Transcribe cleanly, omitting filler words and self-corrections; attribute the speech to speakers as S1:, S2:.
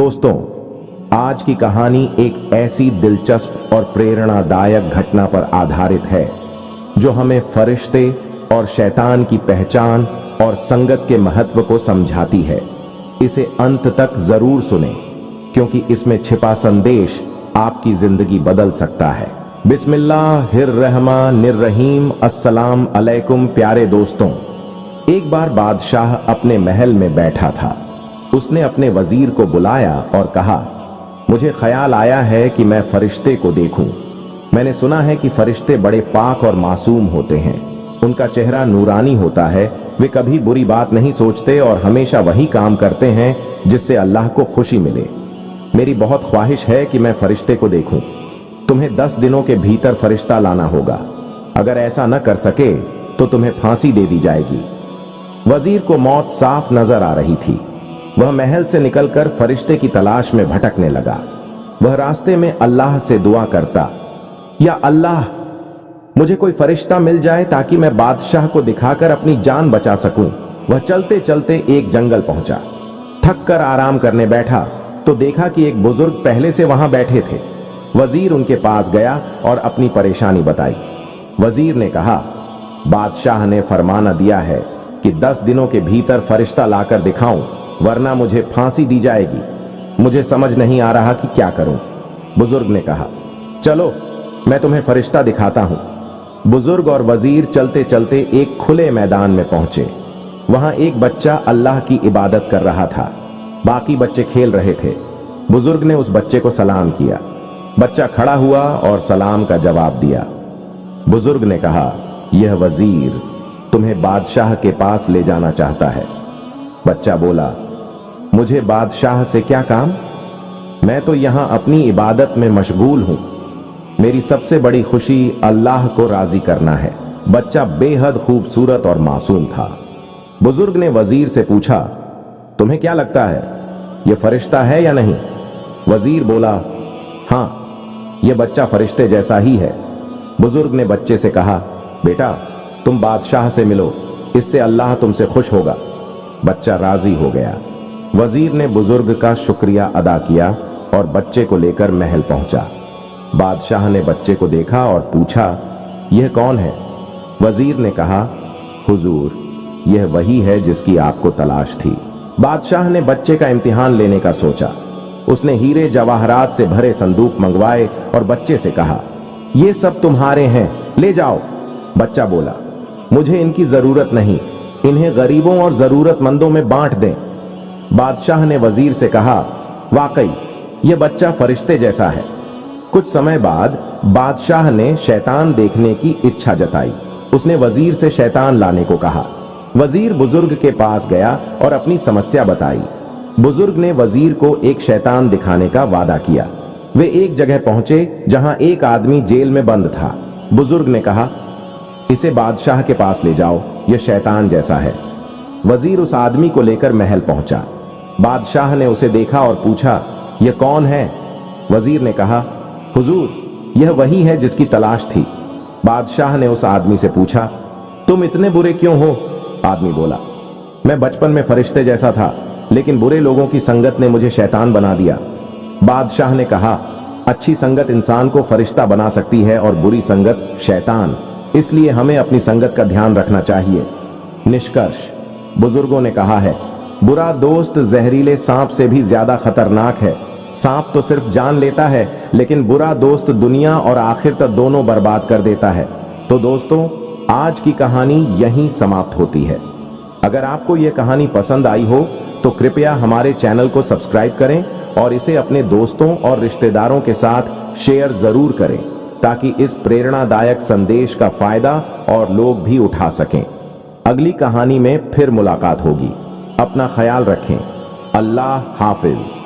S1: दोस्तों, आज की कहानी एक ऐसी दिलचस्प और प्रेरणादायक घटना पर आधारित है जो हमें फरिश्ते और शैतान की पहचान और संगत के महत्व को समझाती है। इसे अंत तक जरूर सुनें, क्योंकि इसमें छिपा संदेश आपकी जिंदगी बदल सकता है। बिस्मिल्लाहिर्रहमानिर्रहीम। अस्सलाम अलैकुम प्यारे दोस्तों। एक बार बादशाह अपने महल में बैठा था। उसने अपने वजीर को बुलाया और कहा, मुझे ख्याल आया है कि मैं फरिश्ते को देखूं। मैंने सुना है कि फरिश्ते बड़े पाक और मासूम होते हैं। उनका चेहरा नूरानी होता है। वे कभी बुरी बात नहीं सोचते और हमेशा वही काम करते हैं जिससे अल्लाह को खुशी मिले। मेरी बहुत ख्वाहिश है कि मैं फरिश्ते को देखूं। तुम्हें 10 दिनों के भीतर फरिश्ता लाना होगा। अगर ऐसा न कर सके तो तुम्हें फांसी दे दी जाएगी। वजीर को मौत साफ नजर आ रही थी। वह महल से निकलकर फरिश्ते की तलाश में भटकने लगा। वह रास्ते में अल्लाह से दुआ करता, या अल्लाह, मुझे कोई फरिश्ता मिल जाए ताकि मैं बादशाह को दिखाकर अपनी जान बचा सकूं। वह चलते चलते एक जंगल पहुंचा। थक कर आराम करने बैठा तो देखा कि एक बुजुर्ग पहले से वहां बैठे थे। वजीर उनके पास गया और अपनी परेशानी बताई। वजीर ने कहा, बादशाह ने फरमाना दिया है कि 10 दिनों के भीतर फरिश्ता लाकर दिखाऊं, वरना मुझे फांसी दी जाएगी। मुझे समझ नहीं आ रहा कि क्या करूं। बुजुर्ग ने कहा, चलो मैं तुम्हें फरिश्ता दिखाता हूं। बुजुर्ग और वजीर चलते चलते एक खुले मैदान में पहुंचे। वहां एक बच्चा अल्लाह की इबादत कर रहा था। बाकी बच्चे खेल रहे थे। बुजुर्ग ने उस बच्चे को सलाम किया। बच्चा खड़ा हुआ और सलाम का जवाब दिया। बुजुर्ग ने कहा, यह वजीर तुम्हें बादशाह के पास ले जाना चाहता है। बच्चा बोला, मुझे बादशाह से क्या काम? मैं तो यहां अपनी इबादत में मशगूल हूं। मेरी सबसे बड़ी खुशी अल्लाह को राजी करना है। बच्चा बेहद खूबसूरत और मासूम था। बुजुर्ग ने वजीर से पूछा, तुम्हें क्या लगता है, यह फरिश्ता है या नहीं? वजीर बोला, हां, यह बच्चा फरिश्ते जैसा ही है। बुजुर्ग ने बच्चे से कहा, बेटा तुम बादशाह से मिलो, इससे अल्लाह तुमसे खुश होगा। बच्चा राजी हो गया। वजीर ने बुजुर्ग का शुक्रिया अदा किया और बच्चे को लेकर महल पहुंचा। बादशाह ने बच्चे को देखा और पूछा, यह कौन है? वजीर ने कहा, हुजूर, यह वही है जिसकी आपको तलाश थी। बादशाह ने बच्चे का इम्तिहान लेने का सोचा। उसने हीरे जवाहरात से भरे संदूक मंगवाए और बच्चे से कहा, ये सब तुम्हारे हैं, ले जाओ। बच्चा बोला, मुझे इनकी जरूरत नहीं, इन्हें गरीबों और जरूरतमंदों में बांट दें। बादशाह ने वजीर से कहा, वाकई यह बच्चा फरिश्ते जैसा है। कुछ समय बाद बादशाह ने शैतान देखने की इच्छा जताई। उसने वजीर से शैतान लाने को कहा। वजीर बुजुर्ग के पास गया और अपनी समस्या बताई। बुजुर्ग ने वजीर को एक शैतान दिखाने का वादा किया। वे एक जगह पहुंचे जहां एक आदमी जेल में बंद था। बुजुर्ग ने कहा, इसे बादशाह के पास ले जाओ, यह शैतान जैसा है। वजीर उस आदमी को लेकर महल पहुंचा। बादशाह ने उसे देखा और पूछा, यह कौन है? वजीर ने कहा, हुजूर, यह वही है जिसकी तलाश थी। बादशाह ने उस आदमी से पूछा, तुम इतने बुरे क्यों हो? आदमी बोला, मैं बचपन में फरिश्ते जैसा था, लेकिन बुरे लोगों की संगत ने मुझे शैतान बना दिया। बादशाह ने कहा, अच्छी संगत इंसान को फरिश्ता बना सकती है और बुरी संगत शैतान, इसलिए हमें अपनी संगत का ध्यान रखना चाहिए। निष्कर्ष, बुजुर्गों ने कहा है, बुरा दोस्त जहरीले सांप से भी ज्यादा खतरनाक है। सांप तो सिर्फ जान लेता है, लेकिन बुरा दोस्त दुनिया और आखिर तक दोनों बर्बाद कर देता है। तो दोस्तों, आज की कहानी यहीं समाप्त होती है। अगर आपको यह कहानी पसंद आई हो तो कृपया हमारे चैनल को सब्सक्राइब करें और इसे अपने दोस्तों और रिश्तेदारों के साथ शेयर जरूर करें, ताकि इस प्रेरणादायक संदेश का फायदा और लोग भी उठा सकें। अगली कहानी में फिर मुलाकात होगी। अपना ख्याल रखें। अल्लाह हाफिज।